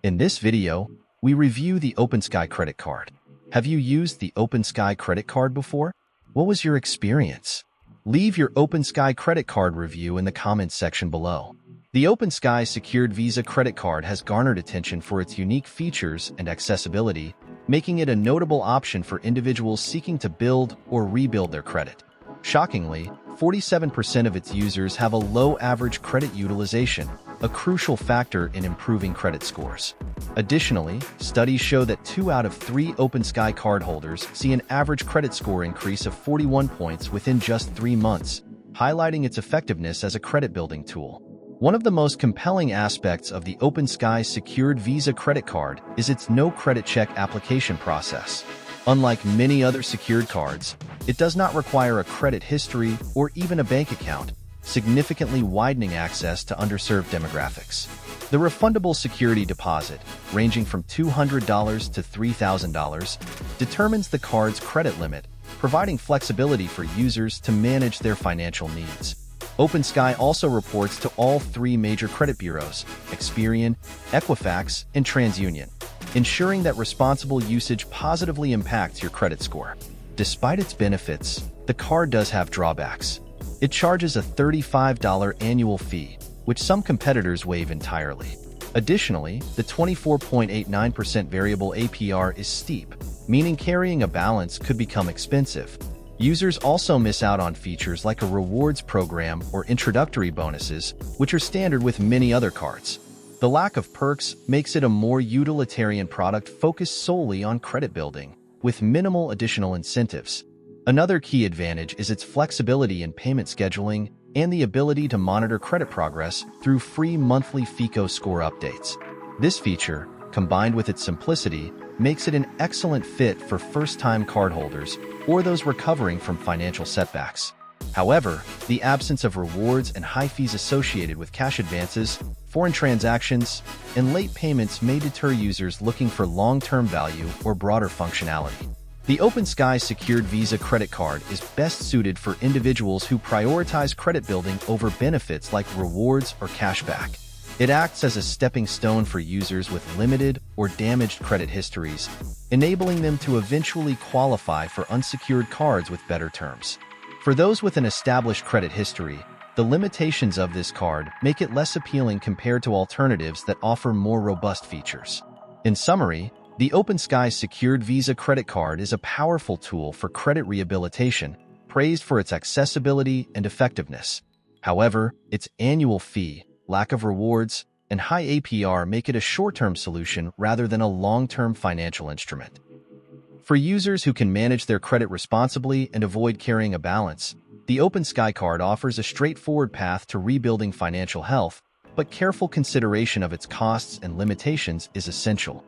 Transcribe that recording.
In this video, we review the Opensky Credit Card. Have you used the Opensky Credit Card before? What was your experience? Leave your Opensky Credit Card review in the comments section below. The Opensky Secured Visa Credit Card has garnered attention for its unique features and accessibility, making it a notable option for individuals seeking to build or rebuild their credit. Shockingly, 47% of its users have a low average credit utilization, a crucial factor in improving credit scores. Additionally, studies show that 2 out of 3 Opensky cardholders see an average credit score increase of 41 points within just 3 months, highlighting its effectiveness as a credit-building tool. One of the most compelling aspects of the Opensky Secured Visa Credit Card is its no credit check application process. Unlike many other secured cards, it does not require a credit history or even a bank account, significantly widening access to underserved demographics. The refundable security deposit, ranging from $200 to $3,000, determines the card's credit limit, providing flexibility for users to manage their financial needs. Opensky also reports to all 3 major credit bureaus, Experian, Equifax, and TransUnion, ensuring that responsible usage positively impacts your credit score. Despite its benefits, the card does have drawbacks. It charges a $35 annual fee, which some competitors waive entirely. Additionally, the 24.89% variable APR is steep, meaning carrying a balance could become expensive. Users also miss out on features like a rewards program or introductory bonuses, which are standard with many other cards. The lack of perks makes it a more utilitarian product focused solely on credit building, with minimal additional incentives. Another key advantage is its flexibility in payment scheduling and the ability to monitor credit progress through free monthly FICO score updates. This feature, combined with its simplicity, makes it an excellent fit for first-time cardholders or those recovering from financial setbacks. However, the absence of rewards and high fees associated with cash advances, foreign transactions, and late payments may deter users looking for long-term value or broader functionality. The Opensky Secured Visa Credit Card is best suited for individuals who prioritize credit building over benefits like rewards or cashback. It acts as a stepping stone for users with limited or damaged credit histories, enabling them to eventually qualify for unsecured cards with better terms. For those with an established credit history, the limitations of this card make it less appealing compared to alternatives that offer more robust features. In summary, the Opensky Secured Visa Credit Card is a powerful tool for credit rehabilitation, praised for its accessibility and effectiveness. However, its annual fee, lack of rewards, and high APR make it a short-term solution rather than a long-term financial instrument. For users who can manage their credit responsibly and avoid carrying a balance, the Opensky Card offers a straightforward path to rebuilding financial health, but careful consideration of its costs and limitations is essential.